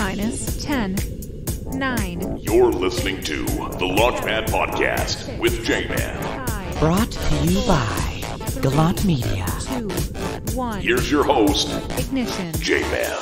minus 10, 9. You're listening to the Launchpad Podcast with J-Man. 5, Brought to you by GallantMEDIA. 2, 1. Here's your host, Ignition. J-Man.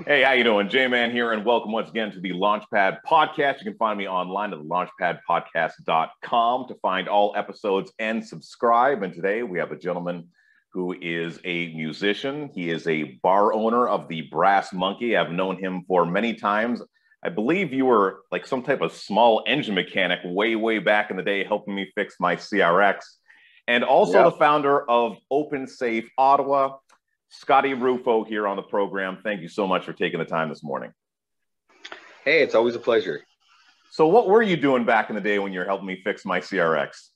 Hey, how you doing? J-Man here, and welcome once again to the Launchpad Podcast. You can find me online at launchpadpodcast.com to find all episodes and subscribe. And today we have a gentleman who is a musician. He is a bar owner of the Brass Monkey. I've known him for many times. I believe you were like some type of small engine mechanic way back in the day, helping me fix my CRX. And also the founder of OpenSafe Ottawa, Skotti Ruffo, here on the program. Thank you so much for taking the time this morning. Hey, it's always a pleasure. So what were you doing back in the day when you were helping me fix my CRX?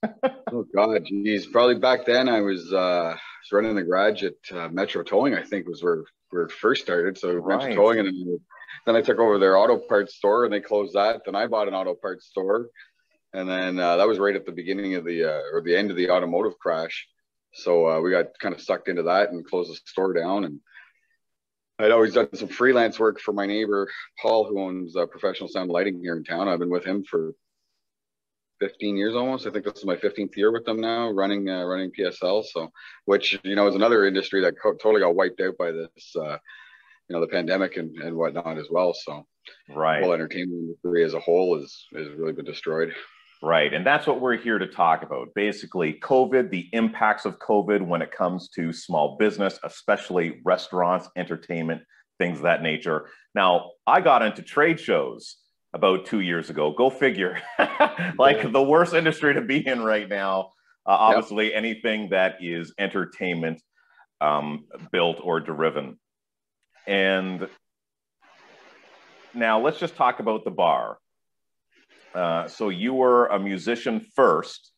Oh, God, geez. Probably back then I was running the garage at Metro Towing, I think was where it first started. So Metro Towing, and then I took over their auto parts store and they closed that. Then I bought an auto parts store. And then that was right at the beginning of the end of the automotive crash. So we got kind of sucked into that and closed the store down. And I'd always done some freelance work for my neighbor, Paul, who owns Professional Sound Lighting here in town. I've been with him for 15 years almost. I think this is my 15th year with them now, running PSL. So, which, you know, is another industry that totally got wiped out by this, the pandemic and whatnot as well. So right, the whole entertainment industry as a whole has really been destroyed. Right. And that's what we're here to talk about. Basically, COVID, the impacts of COVID when it comes to small business, especially restaurants, entertainment, things of that nature. Now, I got into trade shows about 2 years ago. Go figure. The worst industry to be in right now. Obviously, anything that is entertainment built or driven. And now let's just talk about the bar. So you were a musician first.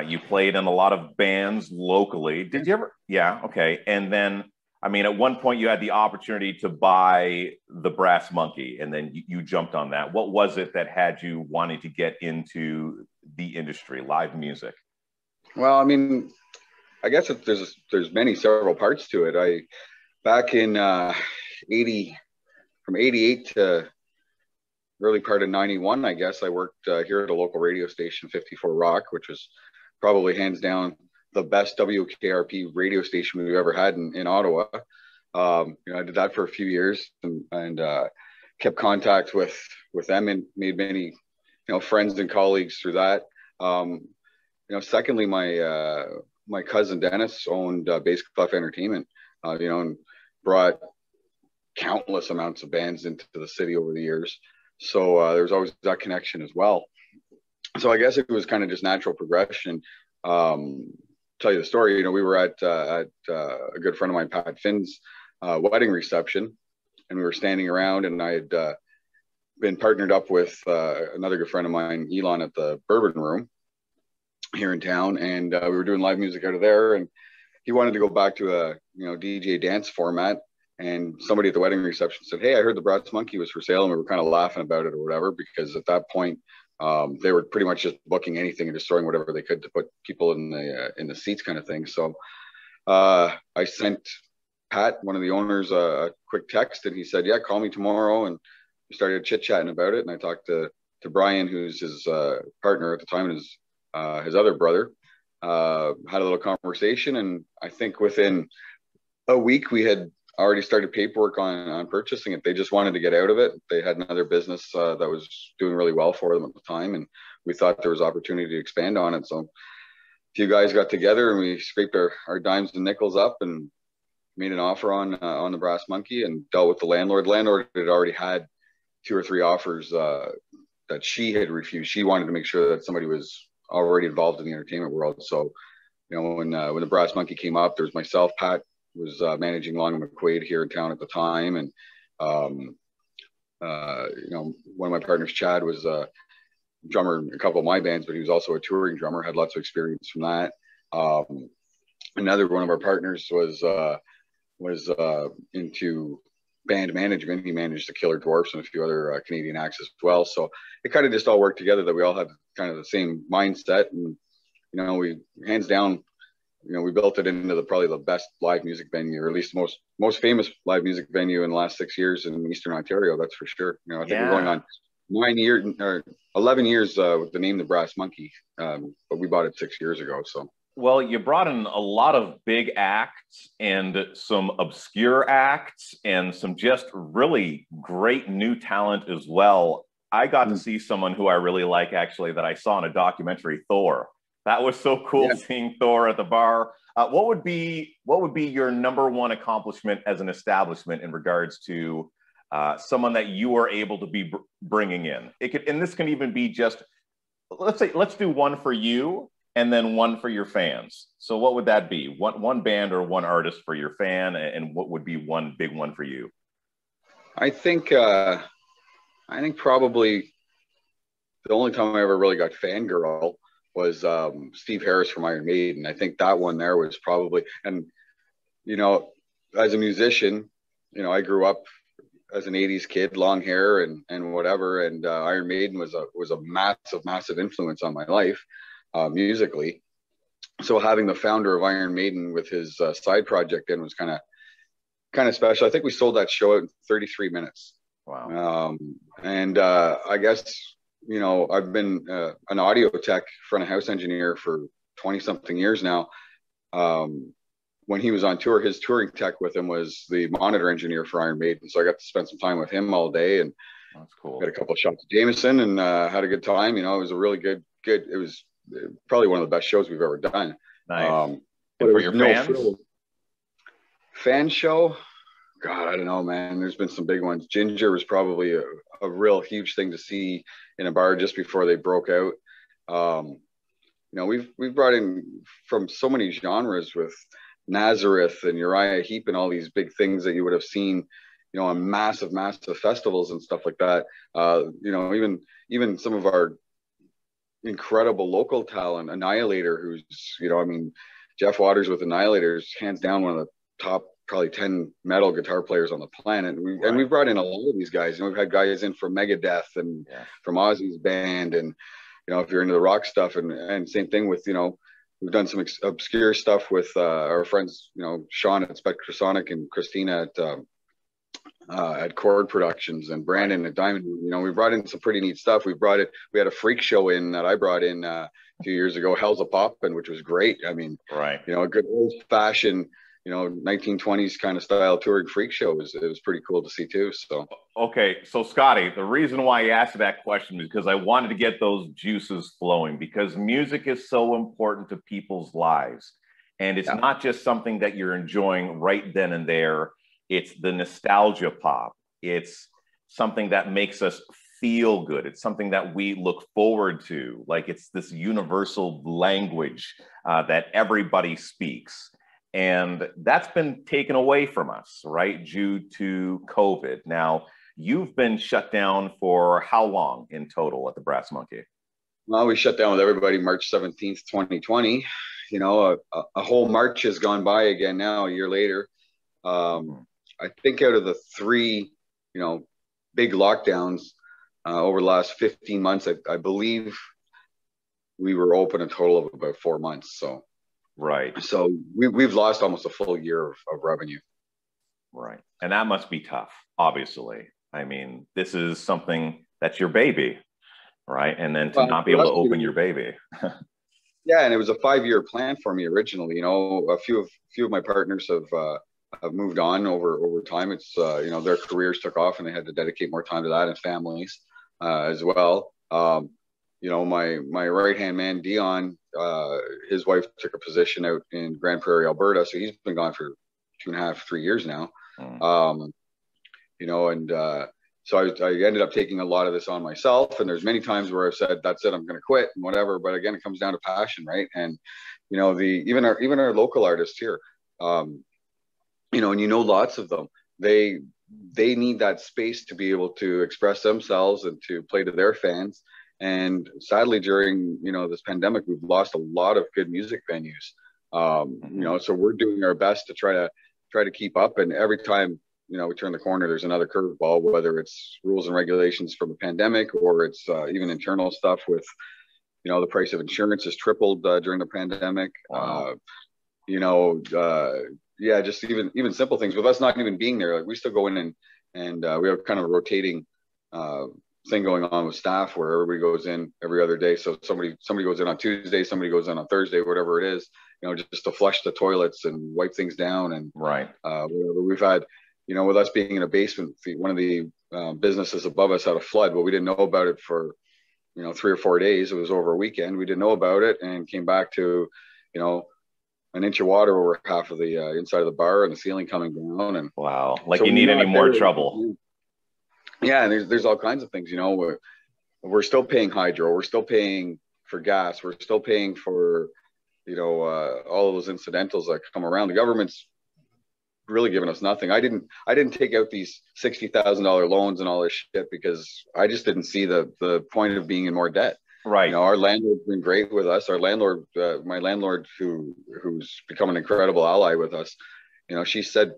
You played in a lot of bands locally. Did you ever? Yeah. Okay. And then, I mean, at one point you had the opportunity to buy the Brass Monkey, and then you jumped on that. What was it that had you wanting to get into the industry, live music? Well, I mean, I guess there's several parts to it. Back in from 88 to early part of 91, I guess, I worked here at a local radio station, 54 Rock, which was probably hands down the best WKRP radio station we've ever had in Ottawa. I did that for a few years and kept contact with them and made many, friends and colleagues through that. Secondly, my cousin Dennis owned Bass Clef Entertainment, and brought countless amounts of bands into the city over the years. So there's always that connection as well. So I guess it was kind of just natural progression. Tell you the story, we were at a good friend of mine, Pat Finn's wedding reception, and we were standing around, and I had been partnered up with another good friend of mine, Elon, at the Bourbon Room here in town, and we were doing live music out of there, and he wanted to go back to a DJ dance format. And somebody at the wedding reception said, "Hey, I heard the Brass Monkey was for sale," and we were kind of laughing about it or whatever, because at that point they were pretty much just booking anything and just throwing whatever they could to put people in the seats, kind of thing. So I sent Pat, one of the owners, a quick text, and he said, "Yeah, call me tomorrow." And we started chit chatting about it. And I talked to Brian, who's his partner at the time, and his other brother. Had a little conversation, and I think within a week we had already started paperwork on purchasing it. They just wanted to get out of it. They had another business that was doing really well for them at the time, and we thought there was opportunity to expand on it. So a few guys got together and we scraped our dimes and nickels up and made an offer on the Brass Monkey and dealt with the landlord. The landlord had already had 2 or 3 offers that she had refused. She wanted to make sure that somebody was already involved in the entertainment world. So, when the Brass Monkey came up, there was myself, Pat was managing Long and McQuaid here in town at the time, and one of my partners, Chad, was a drummer in a couple of my bands, but he was also a touring drummer, had lots of experience from that. Another one of our partners was into band management. He managed the Killer Dwarfs and a few other Canadian acts as well. So it kind of just all worked together that we all had kind of the same mindset, and we hands down we built it into probably the best live music venue, or at least most famous live music venue in the last 6 years in Eastern Ontario. That's for sure. I think we're going on 9 years or 11 years with the name the Brass Monkey, but we bought it 6 years ago. So. Well, you brought in a lot of big acts and some obscure acts and some just really great new talent as well. I got to see someone who I really like, actually, that I saw in a documentary, Thor. That was so cool, seeing Thor at the bar. What would be your number one accomplishment as an establishment in regards to someone that you are able to be bringing in? And this can even be just, let's do one for you and then one for your fans. So what would that be? One band or one artist for your fan, and what would be one big one for you? I think probably the only time I ever really got fangirl was Steve Harris from Iron Maiden. I think that one there was probably, and as a musician, I grew up as an 80s kid, long hair and whatever, and Iron Maiden was a massive influence on my life. Musically. So having the founder of Iron Maiden with his side project in was kind of special. I think we sold that show out in 33 minutes. Wow. And I guess, I've been an audio tech front of house engineer for 20 something years now. When he was on tour, his touring tech with him was the monitor engineer for Iron Maiden. So I got to spend some time with him all day, and that's cool. Got a couple of shots of Jameson and had a good time. It was a really good, it was probably one of the best shows we've ever done. Nice. But for your fans? Fan show? God, I don't know, man. There's been some big ones. Ginger was probably a real huge thing to see in a bar just before they broke out. We've brought in from so many genres with Nazareth and Uriah Heep and all these big things that you would have seen, on massive festivals and stuff like that. Even some of our incredible local talent, Annihilator, who's Jeff Waters with Annihilator is hands down one of the top probably 10 metal guitar players on the planet. And we've brought in a lot of these guys. We've had guys in from Megadeth and from Ozzy's band, and if you're into the rock stuff, and same thing with we've done some obscure stuff with our friends, Sean at Spectrasonic and Christina at Chord Productions, and Brandon at Diamond. We brought in some pretty neat stuff. We had a freak show in that I brought in a few years ago, Hell's a Poppin', which was great. A good old fashioned, 1920s kind of style touring freak show. It was pretty cool to see too. So, okay. So Skotti, the reason why I asked that question is because I wanted to get those juices flowing, because music is so important to people's lives. And it's not just something that you're enjoying right then and there. It's the nostalgia pop. It's something that makes us feel good. It's something that we look forward to. Like, it's this universal language that everybody speaks. And that's been taken away from us, right, due to COVID. Now, you've been shut down for how long in total at the Brass Monkey? Well, we shut down with everybody March 17th, 2020. A whole March has gone by again now, a year later. I think out of the 3, big lockdowns over the last 15 months, I believe we were open a total of about 4 months. So, right. So we've lost almost a full year of revenue. Right. And that must be tough, obviously. I mean, this is something that's your baby, right? And then to not be able to open your baby. Yeah, and it was a 5-year plan for me originally. A few of my partners have moved on over time. It's their careers took off and they had to dedicate more time to that, and families as well. My right hand man Dion, his wife took a position out in Grand Prairie, Alberta, so he's been gone for 2.5, 3 years now. So I ended up taking a lot of this on myself, and there's many times where I've said, that's it, I'm going to quit and whatever. But again, it comes down to passion, right? And even our local artists here, and lots of them, they need that space to be able to express themselves and to play to their fans. And sadly, during this pandemic, we've lost a lot of good music venues. So we're doing our best to try to keep up. And every time we turn the corner, there's another curveball, whether it's rules and regulations from the pandemic, or it's even internal stuff with the price of insurance has tripled during the pandemic. Wow. Yeah, just even simple things with us not even being there. Like we still go in and we have kind of a rotating thing going on with staff where everybody goes in every other day. So somebody goes in on Tuesday, somebody goes in on Thursday, whatever it is, just to flush the toilets and wipe things down. And right. Whatever we've had, with us being in a basement, one of the businesses above us had a flood. Well, we didn't know about it for 3 or 4 days. It was over a weekend. We didn't know about it and came back to an inch of water over half of the inside of the bar and the ceiling coming down. And wow, like so you need any more trouble. Yeah, and there's all kinds of things. We're still paying hydro, we're still paying for gas, we're still paying for all of those incidentals that come around. The government's really giving us nothing. I didn't take out these $60,000 loans and all this shit because I just didn't see the point of being in more debt. Right. Our landlord's been great with us. Our landlord, my landlord, who's become an incredible ally with us, she said,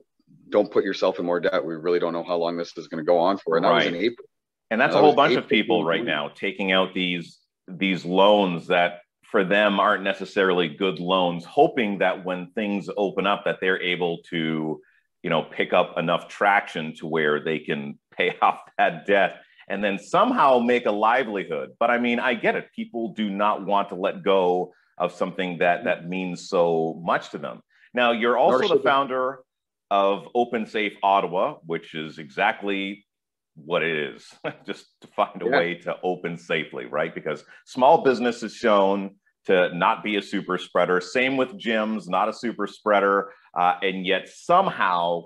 "Don't put yourself in more debt. We really don't know how long this is going to go on for." And that was in April. And that's a whole bunch of people right now taking out these loans that for them aren't necessarily good loans, hoping that when things open up that they're able to, pick up enough traction to where they can pay off that debt and then somehow make a livelihood. But I mean, I get it. People do not want to let go of something that means so much to them. Now, you're also the founder of OpenSafe Ottawa, which is exactly what it is, just to find a way to open safely, right? Because small business is shown to not be a super spreader. Same with gyms, not a super spreader. And yet somehow,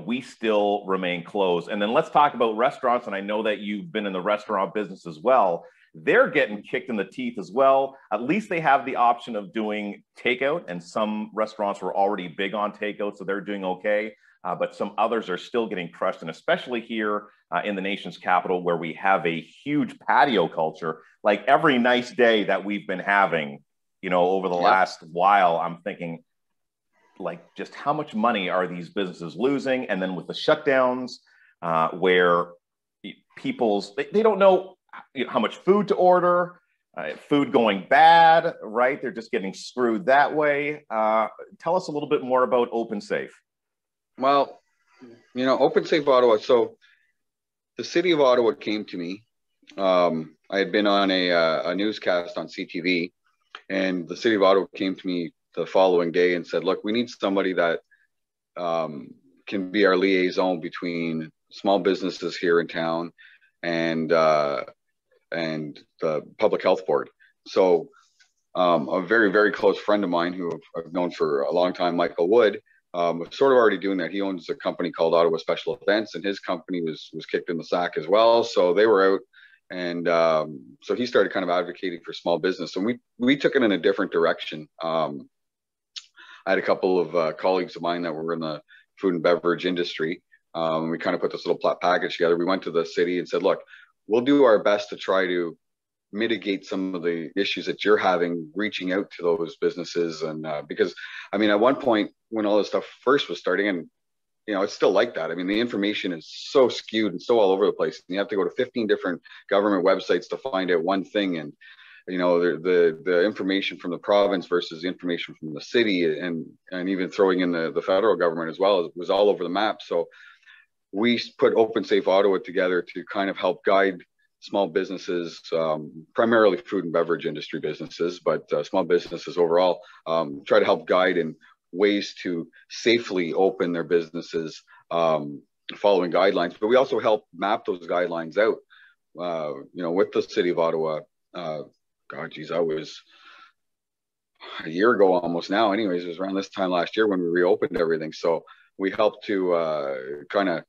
we still remain closed. And then let's talk about restaurants. And I know that you've been in the restaurant business as well. They're getting kicked in the teeth as well. At least they have the option of doing takeout. And some restaurants were already big on takeout, so they're doing okay. But some others are still getting crushed. And especially here in the nation's capital, where we have a huge patio culture, like every nice day that we've been having, over the last while, I'm thinking, like, just how much money are these businesses losing? And then with the shutdowns, where they don't know how much food to order, food going bad, right? They're just getting screwed that way. Tell us a little bit more about OpenSafe. Well, OpenSafe Ottawa. So the city of Ottawa came to me. I had been on a newscast on CTV, and the city of Ottawa came to me the following day and said, "Look, we need somebody that can be our liaison between small businesses here in town and the public health board." So a very, very close friend of mine who I've known for a long time, Michael Wood, was sort of already doing that. He owns a company called Ottawa Special Events, and his company was kicked in the sack as well. So they were out. And so he started kind of advocating for small business. And we took it in a different direction. I had a couple of colleagues of mine that were in the food and beverage industry. We kind of put this little package together. We went to the city and said, "Look, we'll do our best to try to mitigate some of the issues that you're having reaching out to those businesses." And because, I mean, at one point when all this stuff first was starting, and it's still like that. I mean, the information is so skewed and so all over the place. And you have to go to 15 different government websites to find out one thing. And, the information from the province versus the information from the city, and even throwing in the federal government as well, was all over the map. So we put OpenSafe Ottawa together to kind of help guide small businesses, primarily food and beverage industry businesses, but small businesses overall, try to help guide in ways to safely open their businesses, following guidelines. But we also help map those guidelines out, with the city of Ottawa. That was a year ago almost now. Anyways, it was around this time last year when we reopened everything. So we helped to kind of,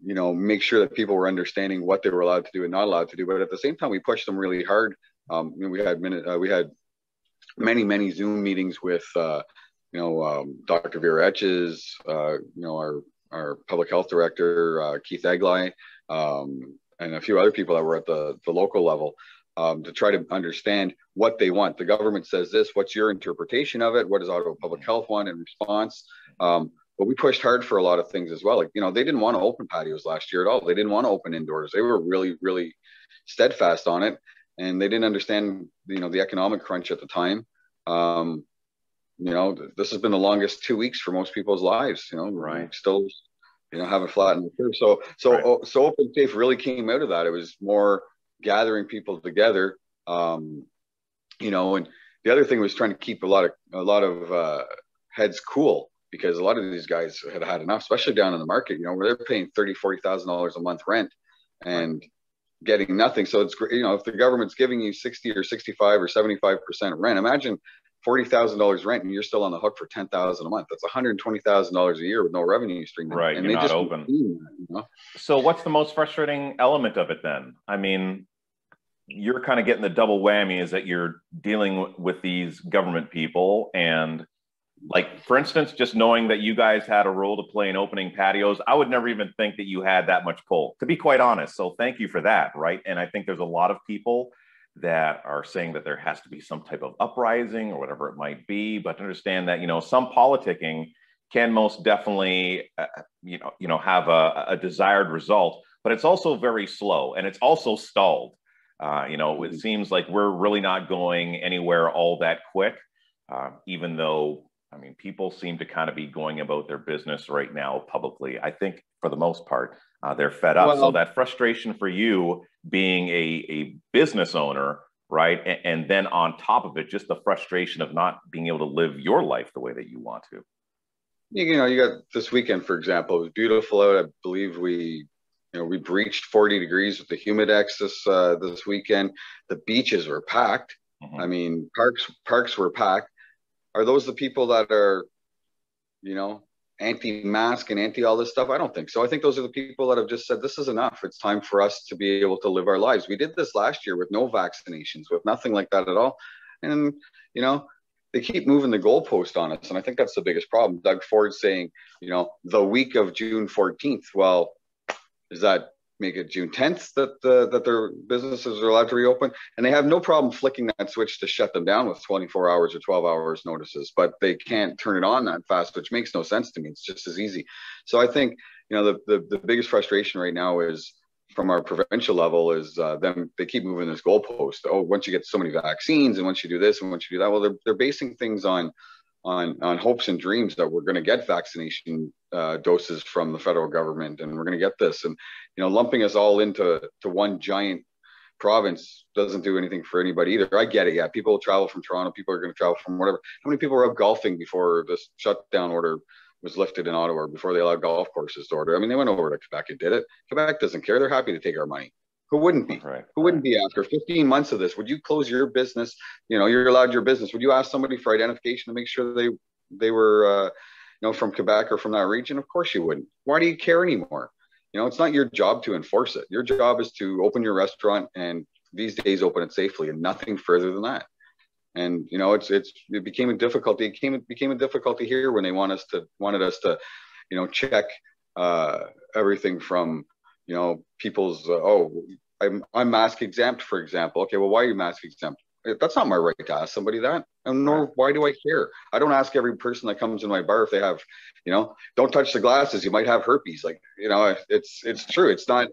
make sure that people were understanding what they were allowed to do and not allowed to do. But at the same time, we pushed them really hard. We had many Zoom meetings with, Dr. Vera Etches, our public health director, Keith Egley, and a few other people that were at the local level, to try to understand what they want. The government says this, what's your interpretation of it? What does Ottawa Public Health want in response? But we pushed hard for a lot of things as well. Like, they didn't want to open patios last year at all. They didn't want to open indoors. They were really, really steadfast on it. And they didn't understand, the economic crunch at the time. you know, this has been the longest 2 weeks for most people's lives. You know, Right. Still, you know, haven't flattened the curve. So Right. OpenSafe really came out of that. It was more gathering people together. You know, and the other thing was trying to keep a lot of heads cool, because a lot of these guys had enough, especially down in the market, you know, where they're paying $30,000-$40,000 a month rent and getting nothing. So it's, you know, if the government's giving you 60 or 65 or 75% rent, imagine $40,000 rent and you're still on the hook for $10,000 a month. That's $120,000 a year with no revenue stream. Right. And you're they not just open. That, you know? So what's the most frustrating element of it then? I mean, you're kind of getting the double whammy, is that you're dealing with these government people, and like, for instance, just knowing that you guys had a role to play in opening patios, I would never even think that you had that much pull, to be quite honest. So thank you for that, right? And I think there's a lot of people that are saying that there has to be some type of uprising or whatever it might be, but understand that, you know, some politicking can most definitely, have a desired result, but it's also very slow and it's also stalled. It seems like we're really not going anywhere all that quick, even though, I mean, people seem to kind of be going about their business right now publicly. I think for the most part, they're fed up. So that frustration for you being a business owner, right? And then on top of it, just the frustration of not being able to live your life the way that you want to. You know, you got this weekend, for example, it was beautiful out. I believe we breached 40 degrees with the humidex this weekend. The beaches were packed. I mean, parks were packed. Are those the people that are, you know, anti-mask and anti all this stuff? I don't think so. I think those are the people that have just said, this is enough. It's time for us to be able to live our lives. We did this last year with no vaccinations, with nothing like that at all. And, you know, they keep moving the goalpost on us. And I think that's the biggest problem. Doug Ford's saying, you know, the week of June 14th. Well, does that make it June 10th that their businesses are allowed to reopen? And they have no problem flicking that switch to shut them down with 24 hours or 12 hours notices, but they can't turn it on that fast, which makes no sense to me. It's just as easy. So I think, you know, the biggest frustration right now is from our provincial level is they keep moving this goalpost. Oh, once you get so many vaccines and once you do this and once you do that, well, they're basing things on hopes and dreams that we're going to get vaccination doses from the federal government, and we're going to get this, and, you know, lumping us all into one giant province doesn't do anything for anybody either. I get it. Yeah, people travel from Toronto. People are going to travel from whatever. How many people were out golfing before this shutdown order was lifted in Ottawa, before they allowed golf courses to order? I mean, they went over to Quebec and did it. Quebec doesn't care. They're happy to take our money. Who wouldn't be? Right. Who wouldn't be after 15 months of this? Would you close your business? You know, you're allowed your business. Would you ask somebody for identification to make sure they were, from Quebec or from that region? Of course you wouldn't. Why do you care anymore? You know, it's not your job to enforce it. Your job is to open your restaurant, and these days open it safely, and nothing further than that. And, you know, it became a difficulty. It became a difficulty here when they wanted us to, you know, check everything from, you know, people's, I'm mask exempt, for example. Okay, well, why are you mask exempt? That's not my right to ask somebody that. And nor why do I care? I don't ask every person that comes in my bar if they have, you know, don't touch the glasses, you might have herpes. Like, you know, it's true. It's not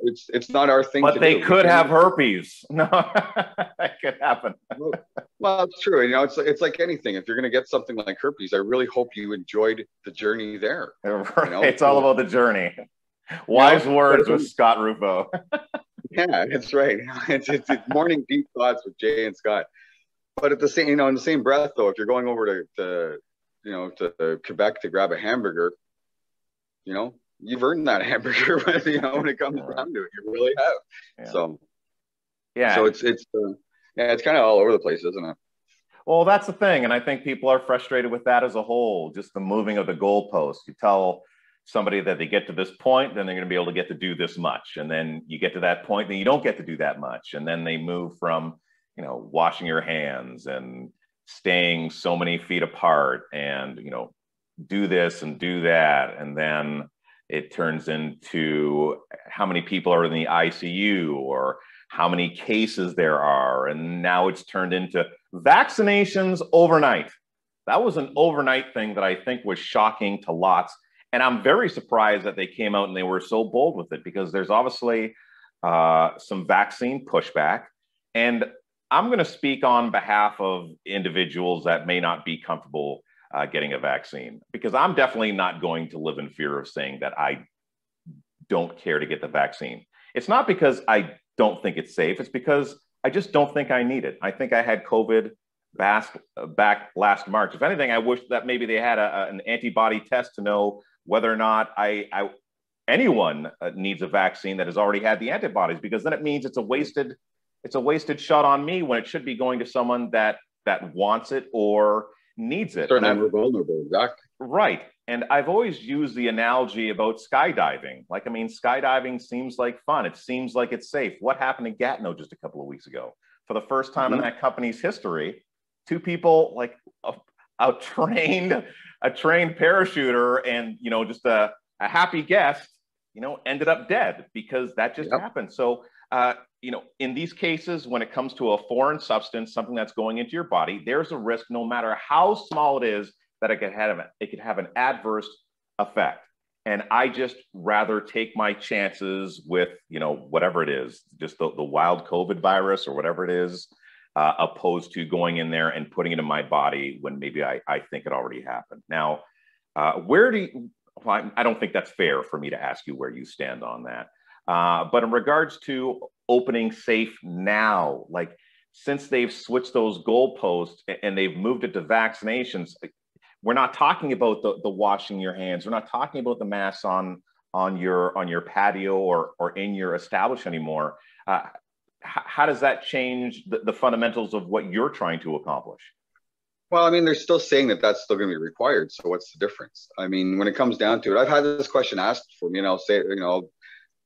our thing. But they could have herpes. No, that could happen. Well, it's true. You know, it's like anything. If you're going to get something like herpes, I really hope you enjoyed the journey there. Right. You know? It's all about the journey. Wise words with Scott Ruffo. Yeah, that's right. It's morning deep thoughts with Jay and Scott. But at the same, you know, in the same breath, though, if you're going over to Quebec to grab a hamburger, you know, you've earned that hamburger. You know, when it comes down to it, you really have. Yeah. So, yeah. So it's kind of all over the place, isn't it? Well, that's the thing, and I think people are frustrated with that as a whole. Just the moving of the goalposts. You tell somebody that they get to this point, then they're going to be able to get to do this much. And then you get to that point, then you don't get to do that much. And then they move from, you know, washing your hands and staying so many feet apart and, you know, do this and do that. And then it turns into how many people are in the ICU or how many cases there are. And now it's turned into vaccinations overnight. That was an overnight thing that I think was shocking to lots. And I'm very surprised that they came out and they were so bold with it, because there's obviously some vaccine pushback. And I'm going to speak on behalf of individuals that may not be comfortable getting a vaccine, because I'm definitely not going to live in fear of saying that I don't care to get the vaccine. It's not because I don't think it's safe. It's because I just don't think I need it. I think I had COVID back last March. If anything, I wish that maybe they had an antibody test to know whether or not anyone needs a vaccine that has already had the antibodies, because then it means it's a wasted shot on me when it should be going to someone that wants it or needs it. Certainly we're vulnerable, exactly. Right. And I've always used the analogy about skydiving. Like, I mean, skydiving seems like fun. It seems like it's safe. What happened to Gatineau just a couple of weeks ago? For the first time in that company's history, two people, like a trained parachuter and, you know, just a happy guest, you know, ended up dead because that just happened. So, you know, in these cases, when it comes to a foreign substance, something that's going into your body, there's a risk, no matter how small it is, that it could have an adverse effect. And I just rather take my chances with, you know, whatever it is, just the wild COVID virus or whatever it is, opposed to going in there and putting it in my body when maybe I think it already happened. Now, I don't think that's fair for me to ask you where you stand on that. But in regards to opening safe now, like since they've switched those goalposts and they've moved it to vaccinations, we're not talking about the washing your hands. We're not talking about the masks on your patio or in your establishment anymore. How does that change the fundamentals of what you're trying to accomplish? Well, I mean, they're still saying that that's still going to be required. So what's the difference? I mean, when it comes down to it, I've had this question asked for me, and I'll say, you know,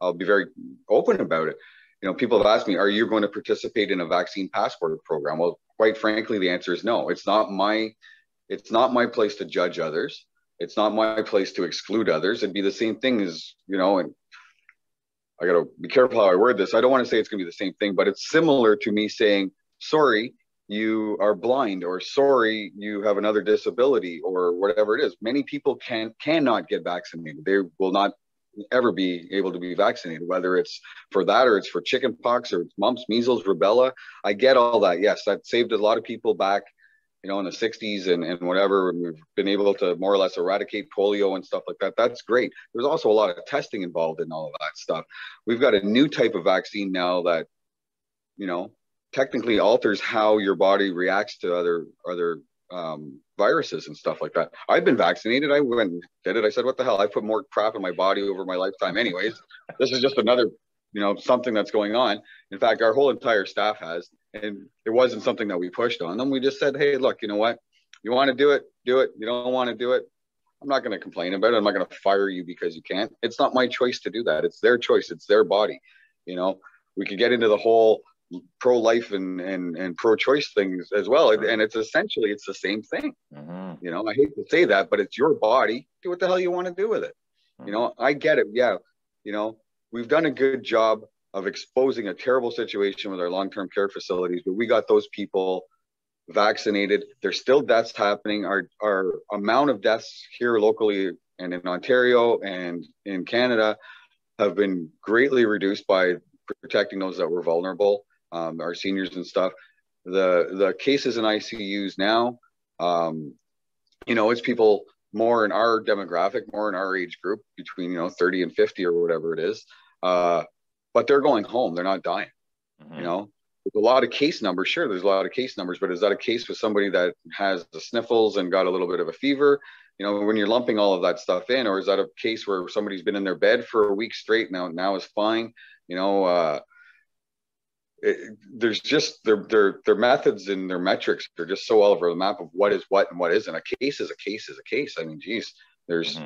I'll be very open about it. You know, people have asked me, are you going to participate in a vaccine passport program? Well, quite frankly, the answer is no. It's not my place to judge others. It's not my place to exclude others. It'd be the same thing as, you know, and I got to be careful how I word this. I don't want to say it's going to be the same thing, but it's similar to me saying, sorry, you are blind, or sorry, you have another disability, or whatever it is. Many people cannot get vaccinated. They will not ever be able to be vaccinated, whether it's for that or it's for chicken pox or it's mumps, measles, rubella. I get all that. Yes, that saved a lot of people back, you know, in the 60s and whatever. And we've been able to more or less eradicate polio and stuff like that. That's great. There's also a lot of testing involved in all of that stuff. We've got a new type of vaccine now that, you know, technically alters how your body reacts to other viruses and stuff like that. I've been vaccinated. I went and did it. I said, what the hell? I put more crap in my body over my lifetime anyways. This is just another, you know, something that's going on. In fact, our whole entire staff has, and it wasn't something that we pushed on them. We just said, hey, look, you know what? You want to do it, do it. You don't want to do it, I'm not going to complain about it. I'm not going to fire you because you can't. It's not my choice to do that. It's their choice. It's their body. You know, we could get into the whole pro-life and pro-choice things as well, and it's essentially the same thing. You know, I hate to say that, but it's your body. Do what the hell you want to do with it. You know, I get it. Yeah, you know, we've done a good job of exposing a terrible situation with our long-term care facilities, but we got those people vaccinated. There's still deaths happening. Our amount of deaths here locally and in Ontario and in Canada have been greatly reduced by protecting those that were vulnerable. Our seniors and stuff. The cases in ICUs now, you know, it's people more in our demographic, more in our age group, between, you know, 30 and 50 or whatever it is. But they're going home. They're not dying. You know, there's a lot of case numbers. Sure, there's a lot of case numbers, but is that a case with somebody that has the sniffles and got a little bit of a fever? You know, when you're lumping all of that stuff in, or is that a case where somebody's been in their bed for a week straight now is fine? You know, there's just their methods and their metrics are just so all over the map of what is what and what isn't. A case is a case is a case. I mean, geez, there's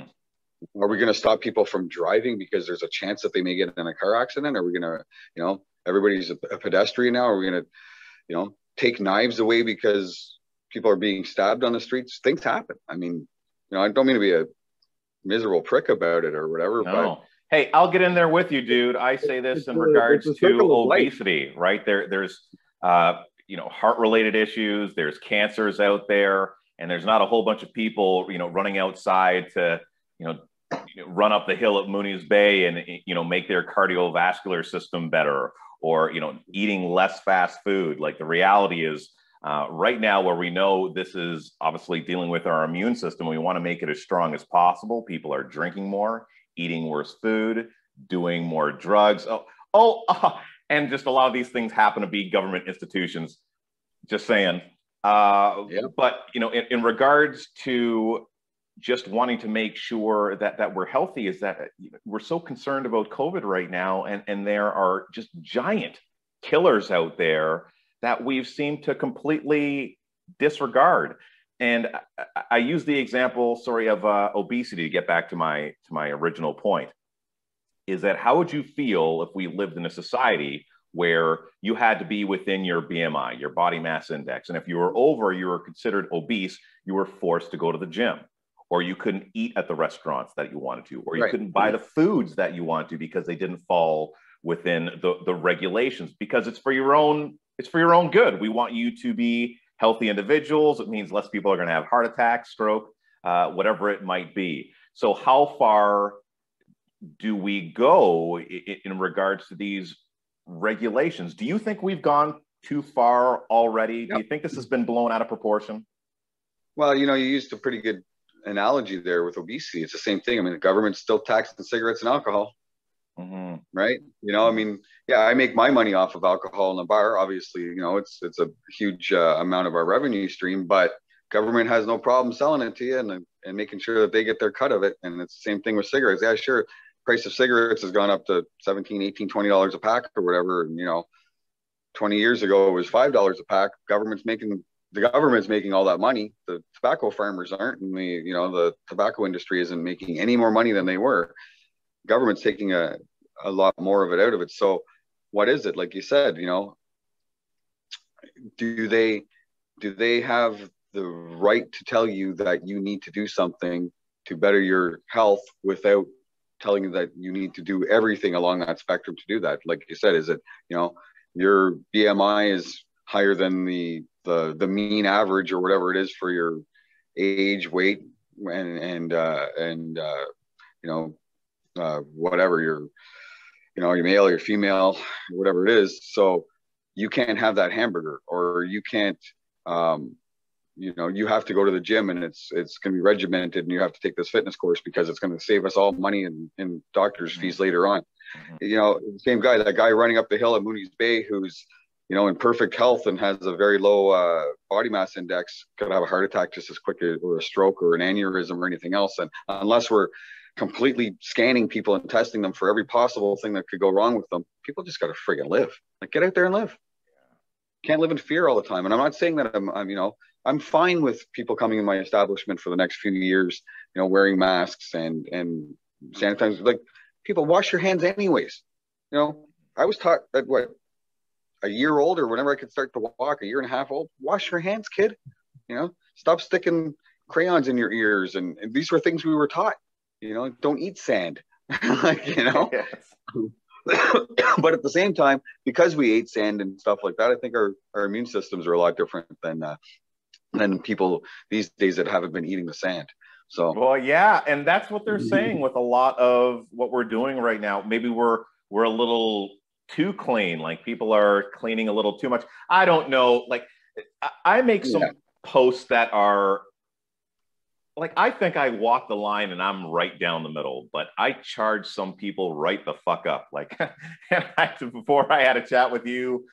are we going to stop people from driving because there's a chance that they may get in a car accident? Are we going to, you know, everybody's a pedestrian now? Are we going to, you know, take knives away because people are being stabbed on the streets? Things happen. I mean, you know, I don't mean to be a miserable prick about it or whatever, but hey, I'll get in there with you, dude. I say this in regards to obesity, right? There's you know, heart-related issues, there's cancers out there, and there's not a whole bunch of people, you know, running outside to, you know, run up the hill at Mooney's Bay and, you know, make their cardiovascular system better, or, you know, eating less fast food. Like, the reality is Right now, where we know this is obviously dealing with our immune system, we want to make it as strong as possible. People are drinking more, eating worse food, doing more drugs. And just a lot of these things happen to be government institutions. Just saying. But, you know, in regards to just wanting to make sure that we're healthy, is that we're so concerned about COVID right now, and there are just giant killers out there that we've seemed to completely disregard. And I use the example, of obesity to get back to my original point, is that how would you feel if we lived in a society where you had to be within your BMI, your body mass index, and if you were over, you were considered obese, you were forced to go to the gym, or you couldn't eat at the restaurants that you wanted to, or you couldn't buy the foods that you wanted to because they didn't fall within the regulations, because it's for your own good. We want you to be healthy individuals. It means less people are going to have heart attacks, stroke, whatever it might be. So how far do we go in regards to these regulations? Do you think we've gone too far already? Yep. Do you think this has been blown out of proportion? Well, you know, you used a pretty good analogy there with obesity. It's the same thing. I mean, the government's still taxing cigarettes and alcohol. Mm-hmm. Right? You know, I mean, yeah, I make my money off of alcohol in the bar. Obviously, you know, it's a huge amount of our revenue stream, but government has no problem selling it to you and making sure that they get their cut of it. And it's the same thing with cigarettes. Yeah, sure. Price of cigarettes has gone up to $17, $18, $20 a pack or whatever. And, you know, 20 years ago, it was $5 a pack. The government's making all that money. The tobacco farmers aren't, and the tobacco industry isn't making any more money than they were. Government's taking a lot more of it out of it. So what is it? Like you said, you know, do they have the right to tell you that you need to do something to better your health without telling you that you need to do everything along that spectrum to do that? Like you said, is it, you know, your BMI is higher than the mean average or whatever it is for your age, weight, and you know, whatever you're male, you're female, whatever it is. So you can't have that hamburger, or you can't, you have to go to the gym, and it's going to be regimented, and you have to take this fitness course because it's going to save us all money in doctor's fees later on. You know, same guy, that guy running up the hill at Mooney's Bay, who's, you know, in perfect health and has a very low body mass index, could have a heart attack just as quick, or a stroke or an aneurysm or anything else. And unless we're completely scanning people and testing them for every possible thing that could go wrong with them, people just got to friggin' live. Like, get out there and live. Can't live in fear all the time. And I'm not saying that I'm fine with people coming in my establishment for the next few years, you know, wearing masks and sanitizing. Like, people, wash your hands anyways. You know, I was taught at a year old, or whenever I could start to walk, a year and a half old, wash your hands, kid. You know, stop sticking crayons in your ears. And these were things we were taught. You know, don't eat sand. Like, you know. Yes. But at the same time, because we ate sand and stuff like that, I think our immune systems are a lot different than people these days that haven't been eating the sand. So, well, yeah, and that's what they're saying with a lot of what we're doing right now. Maybe we're a little too clean. Like, people are cleaning a little too much. I don't know. Like, I make some posts that are, like, I think I walk the line and I'm right down the middle, but I charge some people right the fuck up. Like, before I had a chat with you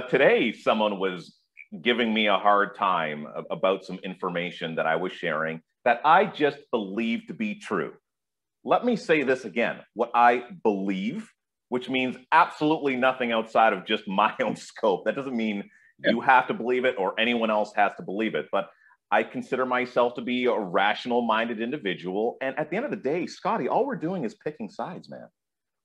today, someone was giving me a hard time about some information that I was sharing that I just believe to be true. Let me say this again, what I believe, which means absolutely nothing outside of just my own scope. That doesn't mean you have to believe it or anyone else has to believe it, but I consider myself to be a rational-minded individual. And at the end of the day, Skotti, all we're doing is picking sides, man.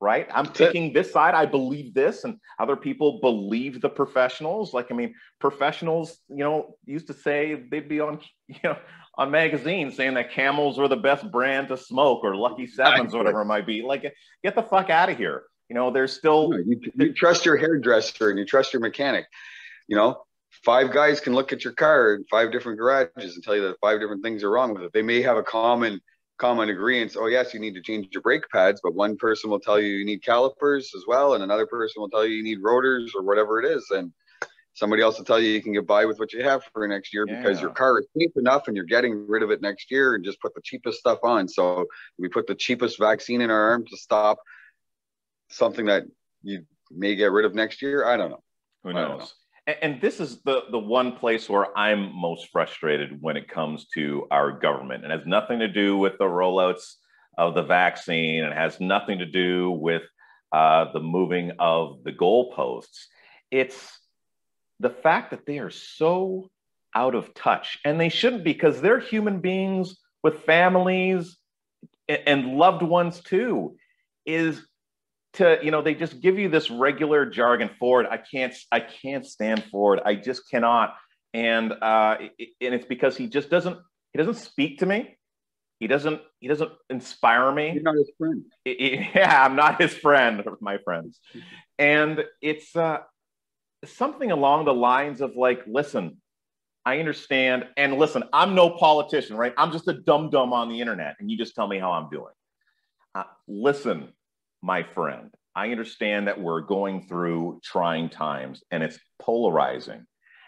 Right? I'm picking this side. I believe this, and other people believe the professionals. Like, I mean, professionals, you know, used to say they'd be on, you know, on magazines saying that Camels were the best brand to smoke, or Lucky Sevens, or whatever it might be. Like, get the fuck out of here. You know, there's still... You trust your hairdresser and you trust your mechanic. You know, 5 guys can look at your car in 5 different garages and tell you that 5 different things are wrong with it. They may have a common agreement. Oh, yes, you need to change your brake pads, but one person will tell you need calipers as well, and another person will tell you need rotors or whatever it is. And somebody else will tell you can get by with what you have for next year because your car is cheap enough and you're getting rid of it next year and just put the cheapest stuff on. So we put the cheapest vaccine in our arm to stop something that you may get rid of next year. I don't know. Who knows? And this is the one place where I'm most frustrated when it comes to our government. It has nothing to do with the rollouts of the vaccine. It has nothing to do with the moving of the goalposts. It's the fact that they are so out of touch, and they shouldn't, because they're human beings with families and loved ones too. Is to, you know, they just give you this regular jargon. Ford, I can't stand Ford. I just cannot. And it's because he doesn't speak to me. He doesn't inspire me. You're not his friend. Yeah, I'm not his friend or my friends. And it's something along the lines of like, listen, I understand. And listen, I'm no politician, right? I'm just a dum-dum on the internet. And you just tell me how I'm doing. Listen, my friend, I understand that we're going through trying times and it's polarizing.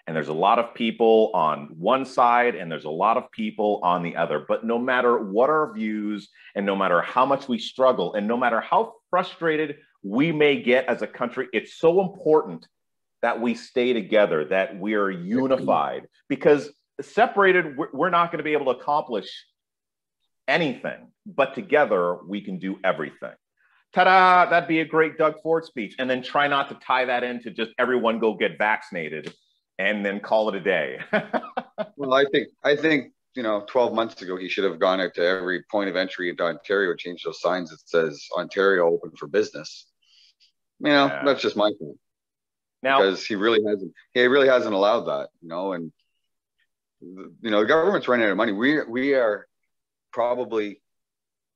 And there's a lot of people on one side and there's a lot of people on the other. But no matter what our views and no matter how much we struggle and no matter how frustrated we may get as a country, it's so important that we stay together, that we are unified, because separated, we're not going to be able to accomplish anything. But together, we can do everything. Ta-da, that'd be a great Doug Ford speech. And then try not to tie that into just everyone go get vaccinated and then call it a day. Well, I think, you know, 12 months ago, he should have gone out to every point of entry into Ontario, change those signs that says Ontario open for business. You know, that's just my point. Now, because he really hasn't allowed that, you know, and, you know, the government's running out of money. We are probably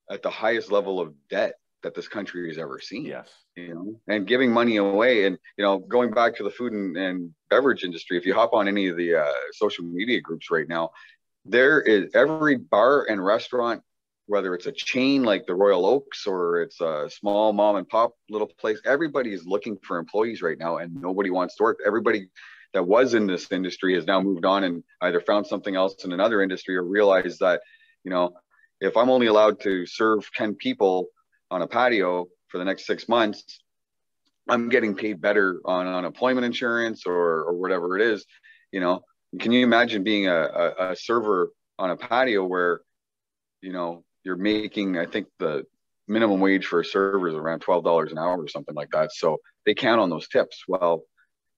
at the highest level of debt that this country has ever seen. Yes. You know, and giving money away. And, you know, going back to the food and beverage industry, if you hop on any of the social media groups right now, there is every bar and restaurant, whether it's a chain like the Royal Oaks or it's a small mom and pop little place, everybody is looking for employees right now and nobody wants to work. Everybody that was in this industry has now moved on and either found something else in another industry or realized that, you know, if I'm only allowed to serve 10 people on a patio for the next 6 months, I'm getting paid better on unemployment insurance or whatever it is. You know, can you imagine being a server on a patio where, you know, you're making, I think the minimum wage for a server is around $12 an hour or something like that. So they count on those tips. Well,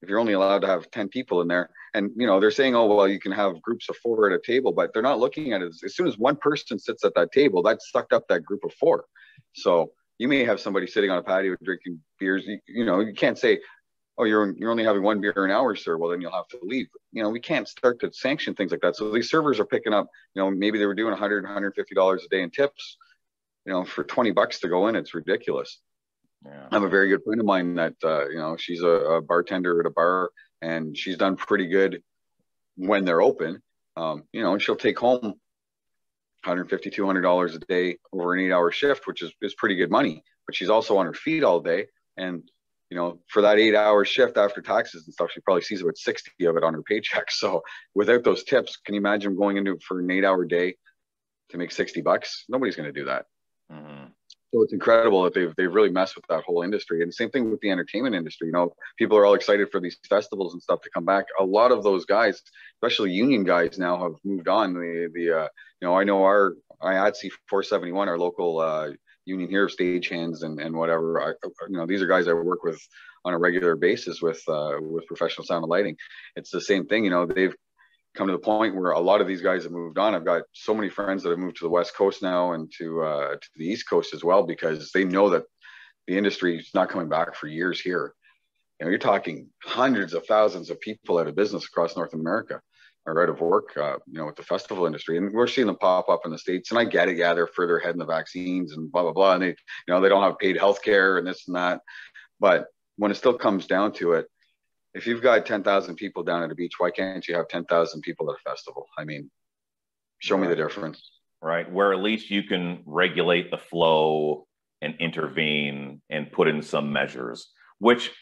if you're only allowed to have 10 people in there and, you know, they're saying, oh, well, you can have groups of 4 at a table, but they're not looking at it. As soon as one person sits at that table, that sucked up that group of 4. So you may have somebody sitting on a patio drinking beers. You know, you can't say, oh, you're only having 1 beer an hour, sir. Well, then you'll have to leave. You know, we can't start to sanction things like that. So these servers are picking up, you know, maybe they were doing $100, $150 a day in tips, you know, for $20 to go in. It's ridiculous. Yeah. I have a very good friend of mine that, you know, she's a bartender at a bar and she's done pretty good when they're open, you know, and she'll take home $150, $200 a day over an 8-hour shift, which is pretty good money, but she's also on her feet all day. And, you know, for that 8-hour shift after taxes and stuff, she probably sees about 60 of it on her paycheck. So without those tips, can you imagine going into for an 8-hour day to make $60? Nobody's going to do that. Mm-hmm. So it's incredible that they've really messed with that whole industry. And same thing with the entertainment industry. You know, people are all excited for these festivals and stuff to come back. A lot of those guys, especially union guys, now have moved on. You know, I know IATSE 471, our local union here, stagehands and whatever. You know, these are guys I work with on a regular basis with professional sound and lighting. It's the same thing. You know, they've come to the point where a lot of these guys have moved on. I've got so many friends that have moved to the West Coast now and to the East Coast as well, because they know that the industry is not coming back for years here. You know, you're talking hundreds of thousands of people out of business across North America are out of work, you know, with the festival industry. And we're seeing them pop up in the States. And I get it. Yeah, they're further ahead in the vaccines and blah, blah, blah. And they, you know, they don't have paid healthcare and this and that. But when it still comes down to it, if you've got 10,000 people down at a beach, why can't you have 10,000 people at a festival? I mean, show me the difference. Right. Where at least you can regulate the flow and intervene and put in some measures, which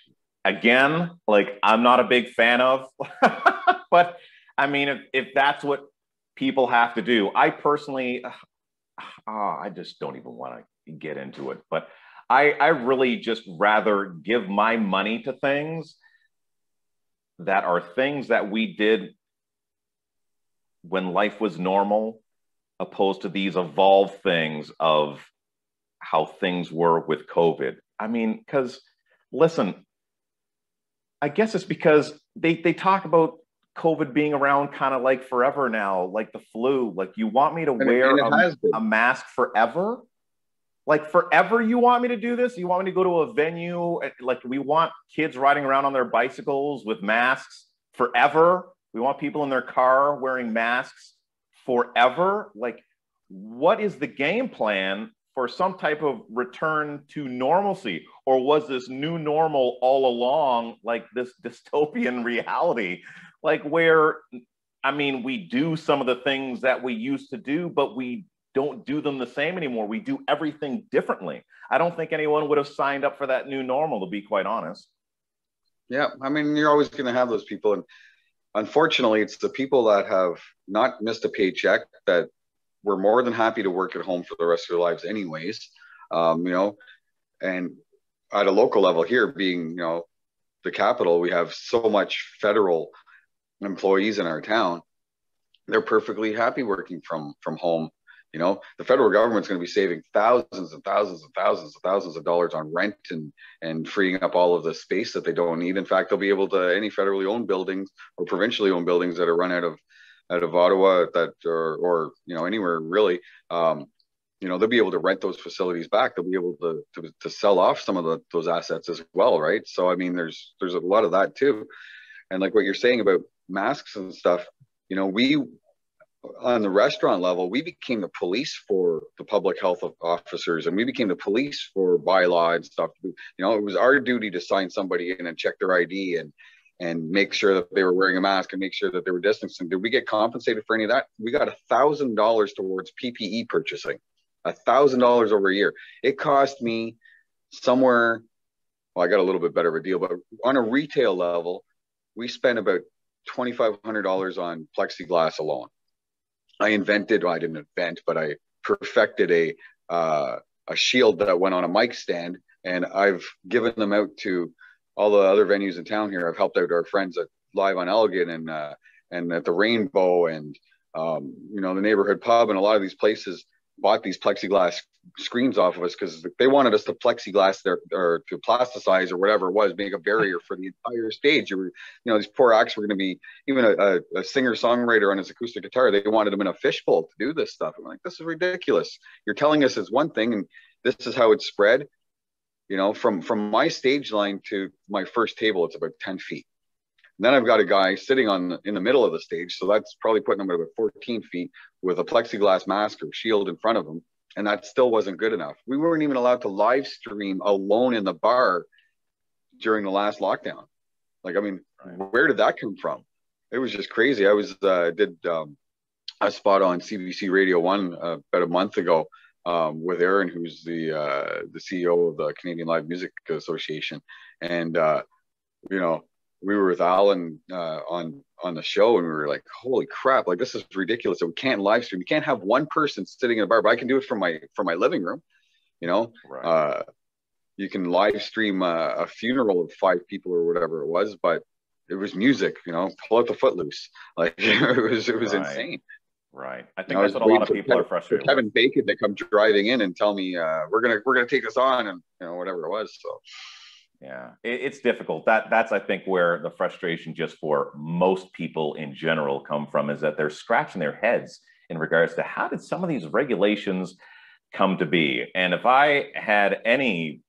again, like I'm not a big fan of, but I mean, if that's what people have to do, I personally, I just don't even want to get into it. But I really just rather give my money to things that are things that we did when life was normal, opposed to these evolved things of how things were with COVID. I mean, because listen, I guess it's because they talk about COVID being around kind of like forever now, like the flu. Like, you want me to wear a mask forever? Like, forever you want me to do this? You want me to go to a venue? Like, we want kids riding around on their bicycles with masks forever? We want people in their car wearing masks forever? Like, what is the game plan for some type of return to normalcy? Or was this new normal all along like this dystopian reality? Like, where, I mean, we do some of the things that we used to do, but we don't do them the same anymore. We do everything differently. I don't think anyone would have signed up for that new normal, to be quite honest. Yeah, I mean, you're always going to have those people. And unfortunately, it's the people that have not missed a paycheck that were more than happy to work at home for the rest of their lives anyways. And at a local level here, being, the capital, we have so much federal employees in our town. They're perfectly happy working from home. The federal government's going to be saving thousands and thousands and thousands and thousands of dollars on rent and freeing up all of the space that they don't need. In fact, they'll be able to, any federally owned buildings or provincially owned buildings that are run out of Ottawa, that or anywhere really, they'll be able to rent those facilities back. They'll be able to sell off some of those assets as well, right? So I mean, there's a lot of that too. And like what you're saying about masks and stuff, we, on the restaurant level, we became the police for the public health officers, and we became the police for bylaw and stuff. It was our duty to sign somebody in and check their ID and make sure that they were wearing a mask and make sure that they were distancing. Did we get compensated for any of that? We got $1,000 towards PPE purchasing, $1,000 over a year. It cost me somewhere, well, I got a little bit better of a deal, but on a retail level, we spent about $2,500 on plexiglass alone. I didn't invent, but I perfected a shield that went on a mic stand, and I've given them out to all the other venues in town here. I've helped out our friends at Live on Elgin and at the Rainbow and the neighborhood pub, and a lot of these places bought these plexiglass screens off of us because they wanted us to plexiglass or to plasticize or whatever it was, make a barrier for the entire stage. These poor acts were going to be, even a singer-songwriter on his acoustic guitar, they wanted him in a fishbowl to do this stuff. I'm like, this is ridiculous. You're telling us it's one thing, and this is how it's spread. From my stage line to my first table, it's about 10 feet. And then I've got a guy sitting in the middle of the stage, so that's probably putting him at about 14 feet with a plexiglass mask or shield in front of him. And that still wasn't good enough. We weren't even allowed to live stream alone in the bar during the last lockdown. Like, I mean, where did that come from? It was just crazy. I did a spot on CBC Radio 1 about a month ago with Aaron, who's the CEO of the Canadian Live Music Association. And, we were with Alan on the show, and we were like, holy crap, like, this is ridiculous. We can't live stream. You can't have one person sitting in a bar, but I can do it from my living room. Right. You can live stream a funeral of 5 people or whatever it was, but it was music, pull out the footloose. Like, it was right. Insane. Right. I think that's what a lot of people are frustrated with. Kevin Bacon to come driving in and tell me, we're gonna take this on, and whatever it was. So yeah, it's difficult. That's, I think, where the frustration just for most people in general come from, is that they're scratching their heads in regards to how did some of these regulations come to be? And if I had any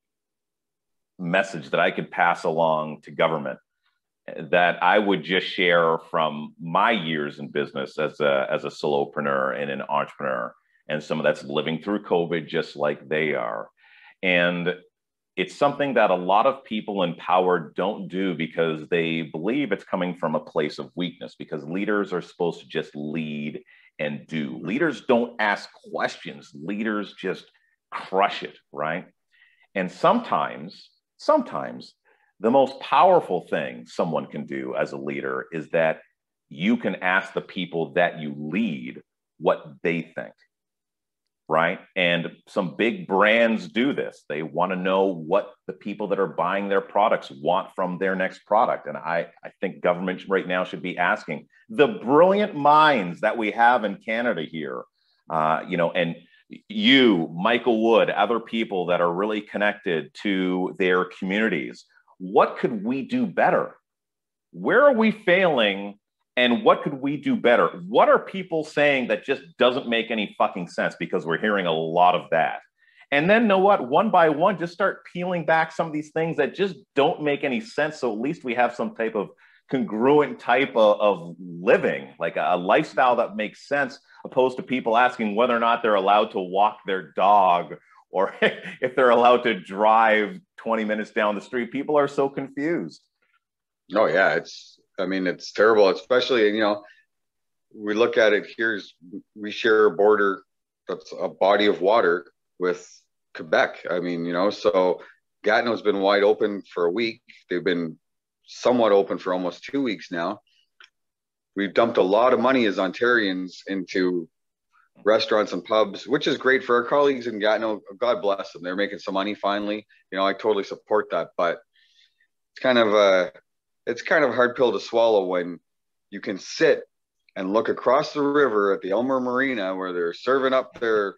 message that I could pass along to government that I would just share from my years in business as a solopreneur and an entrepreneur, and someone that's living through COVID just like they are. And it's something that a lot of people in power don't do because they believe it's coming from a place of weakness, because leaders are supposed to just lead and do. Leaders don't ask questions. Leaders just crush it, right? And sometimes the most powerful thing someone can do as a leader is that you can ask the people that you lead what they think, right? And some big brands do this. They want to know what the people that are buying their products want from their next product. And I think government right now should be asking the brilliant minds that we have in Canada here, and you, Michael Wood, other people that are really connected to their communities. What could we do better? Where are we failing? And what could we do better? What are people saying that just doesn't make any fucking sense? Because we're hearing a lot of that. And then, know what? One by one, just start peeling back some of these things that just don't make any sense. So at least we have some type of congruent type of living, like a lifestyle that makes sense, opposed to people asking whether or not they're allowed to walk their dog or if they're allowed to drive 20 minutes down the street. People are so confused. Oh yeah, it's terrible, especially, we look at it here, we share a border that's a body of water with Quebec. So Gatineau's been wide open for a week. They've been somewhat open for almost 2 weeks now. We've dumped a lot of money as Ontarians into restaurants and pubs, which is great for our colleagues in Gatineau. God bless them. They're making some money finally. I totally support that, but it's kind of a hard pill to swallow when you can sit and look across the river at the Elmer Marina where they're serving up their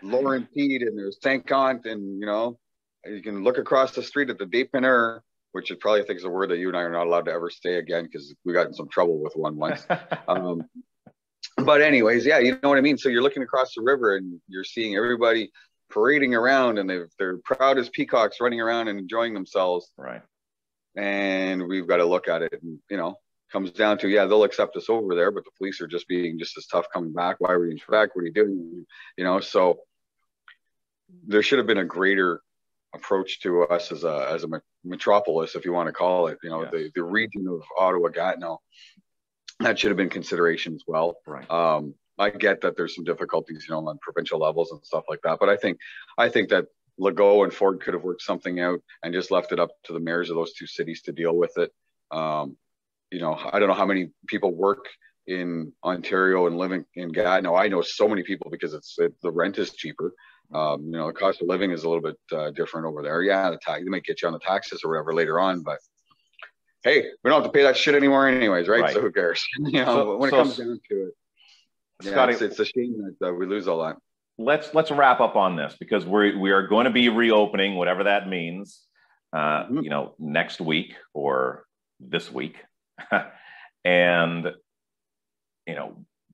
Laurentide and there's Saint-Cont, and you can look across the street at the Dépanneur, which is probably, I think, is a word that you and I are not allowed to ever say again because we got in some trouble with one once. But anyways, yeah, you know what I mean? So you're looking across the river and you're seeing everybody parading around and they're proud as peacocks running around and enjoying themselves. Right. And we've got to look at it and, comes down to, yeah, they'll accept us over there, but the police are just being just as tough coming back. Why were you in Quebec? What are you doing? So there should have been a greater approach to us as a metropolis, if you want to call it, yes. the region of Ottawa, Gatineau, that should have been consideration as well. Right. I get that there's some difficulties, on provincial levels and stuff like that, but I think that Legault and Ford could have worked something out and just left it up to the mayors of those two cities to deal with it. I don't know how many people work in Ontario and living in Gatineau. I know so many people because the rent is cheaper. The cost of living is a little bit different over there. Yeah, they might get you on the taxes or whatever later on, but hey, we don't have to pay that shit anymore anyways, right? So who cares? When it comes down to it, Skotti, it's a shame that we lose all that. Let's wrap up on this because we are going to be reopening, whatever that means, next week or this week. And,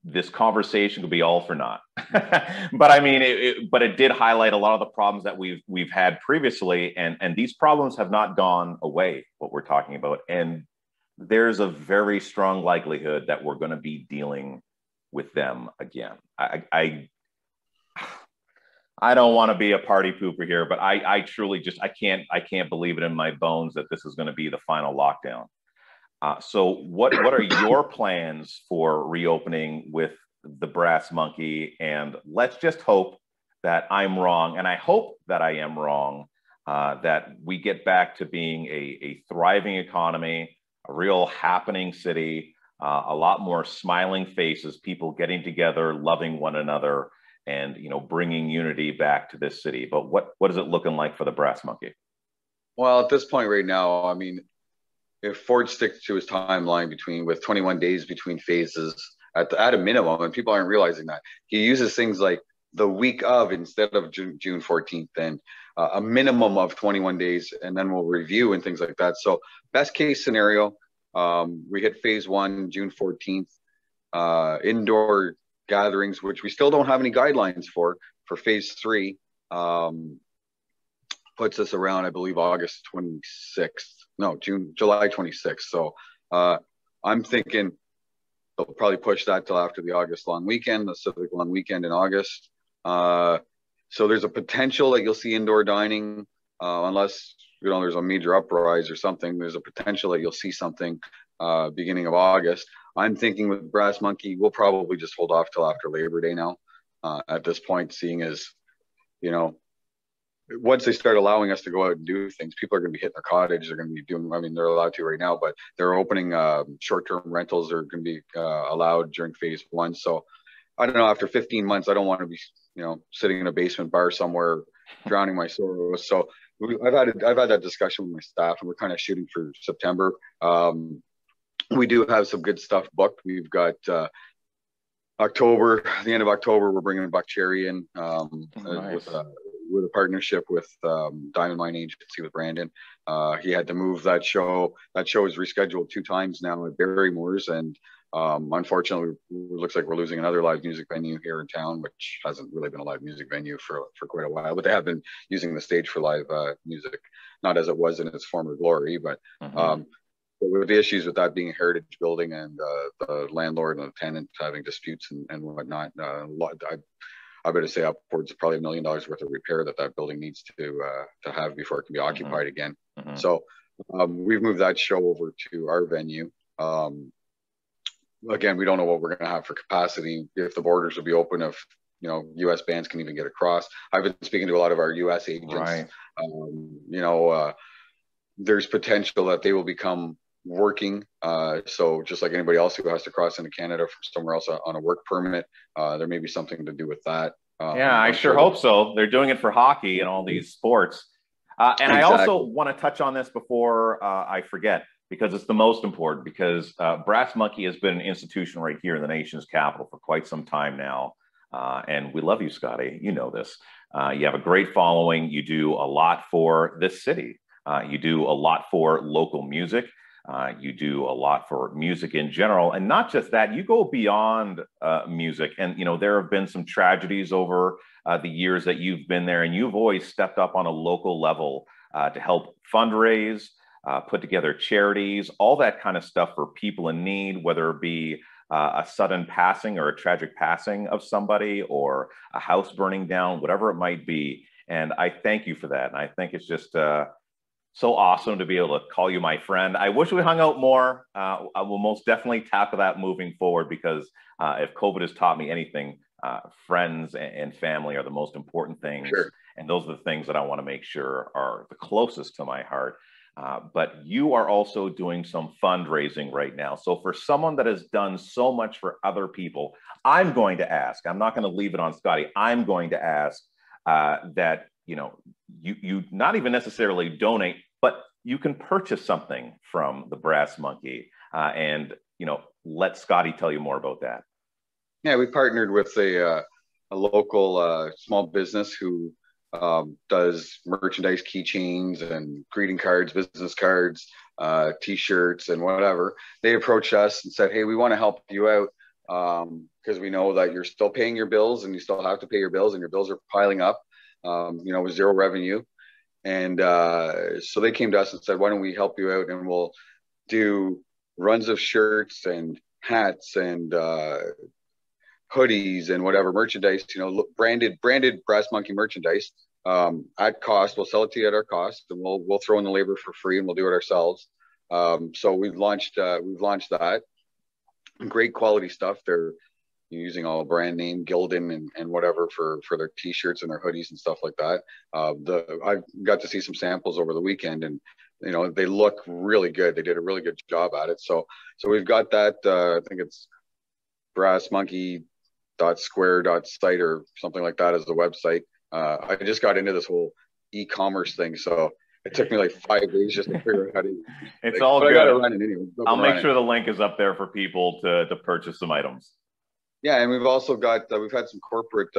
this conversation could be all for naught. But it did highlight a lot of the problems that we've had previously. And these problems have not gone away, what we're talking about. And there's a very strong likelihood that we're going to be dealing with them again. I don't want to be a party pooper here, but I truly I can't believe it in my bones that this is going to be the final lockdown. So what are your plans for reopening with the Brass Monkey? And let's just hope that I'm wrong. And I hope that I am wrong, that we get back to being a thriving economy, a real happening city, a lot more smiling faces, people getting together, loving one another, and bringing unity back to this city. But what is it looking like for the Brass Monkey? Well, at this point right now, if Ford sticks to his timeline with 21 days between phases at a minimum, and people aren't realizing that, he uses things like the week of instead of June 14th, and a minimum of 21 days, and then we'll review and things like that. So best case scenario, we hit phase 1 June 14th, indoor gatherings, which we still don't have any guidelines for phase 3, puts us around, I believe, July 26th. So I'm thinking they'll probably push that till after the August long weekend, the civic long weekend in August. So there's a potential that you'll see indoor dining, unless there's a major uprise or something. There's a potential that you'll see something beginning of August. I'm thinking with Brass Monkey, we'll probably just hold off till after Labor Day now. At this point, seeing as once they start allowing us to go out and do things, people are going to be hitting their cottage. They're going to be doing, I mean, they're allowed to right now, but they're opening short-term rentals are going to be allowed during phase 1. So I don't know, after 15 months, I don't want to be, sitting in a basement bar somewhere, drowning my sorrows. So I've had that discussion with my staff, and we're kind of shooting for September. We do have some good stuff booked. We've got October, the end of October, we're bringing Buck Cherry in Nice. with a partnership with Diamond Mine Agency with Brandon. He had to move that show. That show is rescheduled 2 times now at Barrymore's, and unfortunately, it looks like we're losing another live music venue here in town, which hasn't really been a live music venue for quite a while. But they have been using the stage for live music, not as it was in its former glory, but. With the issues with that being a heritage building and the landlord and the tenant having disputes and whatnot, I better say upwards of probably $1 million worth of repair that building needs to have before it can be occupied again. So we've moved that show over to our venue. Again, we don't know what we're going to have for capacity, if the borders will be open, if U.S. bands can even get across. I've been speaking to a lot of our U.S. agents. Right. There's potential that they will become working, so just like anybody else who has to cross into Canada from somewhere else on a work permit, there may be something to do with that. Yeah, I sure hope so. They're doing it for hockey and all these sports. And exactly. I also want to touch on this before I forget, because it's the most important, because Brass Monkey has been an institution right here in the nation's capital for quite some time now. And we love you, Skotti. You know this. You have a great following. You do a lot for this city. You do a lot for local music. You do a lot for music in general, and not just that, you go beyond music. And, there have been some tragedies over the years that you've been there, and you've always stepped up on a local level to help fundraise, put together charities, all that kind of stuff for people in need, whether it be a sudden passing or a tragic passing of somebody or a house burning down, whatever it might be. And I thank you for that. And I think it's just so awesome to be able to call you my friend. I wish we hung out more. I will most definitely tackle that moving forward, because if COVID has taught me anything, friends and family are the most important things. Sure. And those are the things that I want to make sure are the closest to my heart. But you are also doing some fundraising right now. So for someone that has done so much for other people, I'm going to ask, I'm not going to leave it on Skotti. I'm going to ask that, you not even necessarily donate, but you can purchase something from the Brass Monkey, and let Skotti tell you more about that. Yeah, we partnered with a local small business who does merchandise, keychains and greeting cards, business cards, T-shirts and whatever. They approached us and said, "Hey, we want to help you out because we know that you're still paying your bills and you still have to pay your bills, and your bills are piling up, with zero revenue." And so they came to us and said, "Why don't we help you out, and we'll do runs of shirts and hats and hoodies and whatever merchandise, branded Brass Monkey merchandise at cost. We'll sell it to you at our cost, and we'll throw in the labor for free, and we'll do it ourselves." So we've launched that. Great quality stuff. They're using all brand name Gildan and whatever for their T-shirts and their hoodies and stuff like that. I got to see some samples over the weekend, and they look really good. They did a really good job at it. So we've got that. I think it's brassmonkey.square.site or something like that as the website. I just got into this whole e-commerce thing, so it took me like 5 days just to figure out how to. It's all good. I gotta run it anyway. I'll make sure the link is up there for people to purchase some items. Yeah, and we've also got we've had some corporate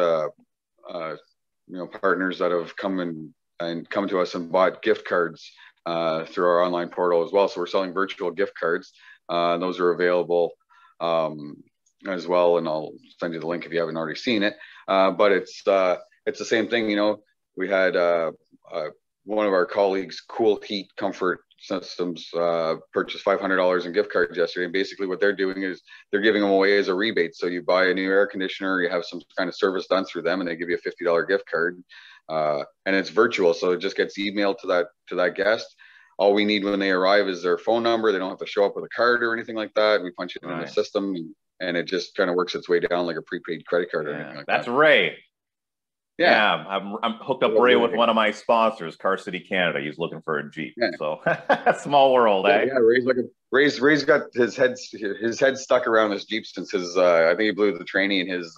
partners that have come to us and bought gift cards through our online portal as well. So we're selling virtual gift cards. Those are available as well, and I'll send you the link if you haven't already seen it. But it's the same thing. We had one of our colleagues, Cool Heat Comfort Systems, purchased $500 in gift cards yesterday. And basically what they're doing is they're giving them away as a rebate. So you buy a new air conditioner, you have some kind of service done through them, and they give you a $50 gift card. And it's virtual, so it just gets emailed to that guest. All we need when they arrive is their phone number. They don't have to show up with a card or anything like that. We punch it in the system, and it just kind of works its way down like a prepaid credit card or anything like that. That's Ray. Yeah, I'm hooked up Ray with one of my sponsors, Car City Canada. He's looking for a Jeep. Yeah. So small world, eh? Yeah, Ray's got his head stuck around his Jeep since his I think he blew the tranny in his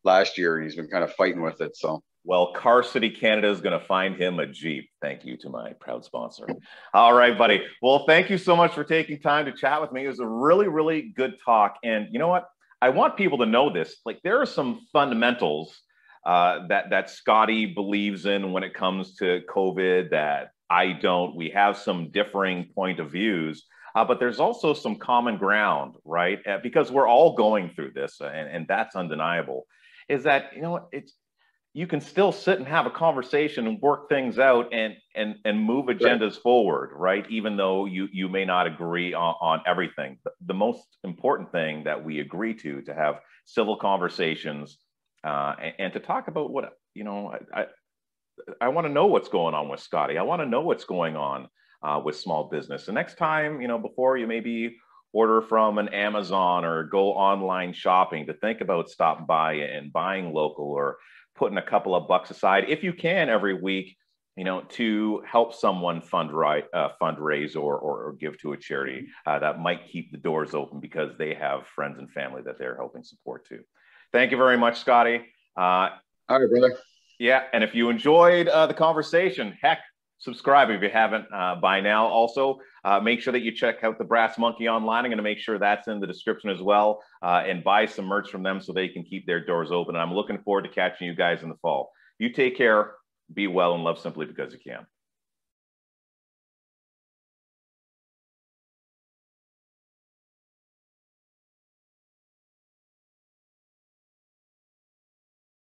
last year, and he's been kind of fighting with it. So well, Car City Canada is going to find him a Jeep. Thank you to my proud sponsor. All right, buddy. Well, thank you so much for taking time to chat with me. It was a really, really good talk. And you know what? I want people to know this. Like, there are some fundamentals that Skotti believes in when it comes to COVID that I don't. We have some differing point of views, but there's also some common ground, right? Because we're all going through this, and that's undeniable. Is that, you know, you can still sit and have a conversation and work things out and move agendas forward, right? Even though you may not agree on everything. The most important thing that we agree to have civil conversations and to talk about what, you know, I want to know what's going on with Skotti. I want to know what's going on with small business. The next time, you know, before you maybe order from an Amazon or go online shopping, to think about stopping by and buying local or putting a couple of bucks aside, if you can, every week, you know, to help someone fundraise or give to a charity that might keep the doors open because they have friends and family that they're helping support too. Thank you very much, Skotti. All right, brother. Yeah, and if you enjoyed the conversation, heck, subscribe if you haven't by now. Also, make sure that you check out the Brass Monkey online. I'm going to make sure that's in the description as well, and buy some merch from them so they can keep their doors open. And I'm looking forward to catching you guys in the fall. You take care, be well, and love simply because you can.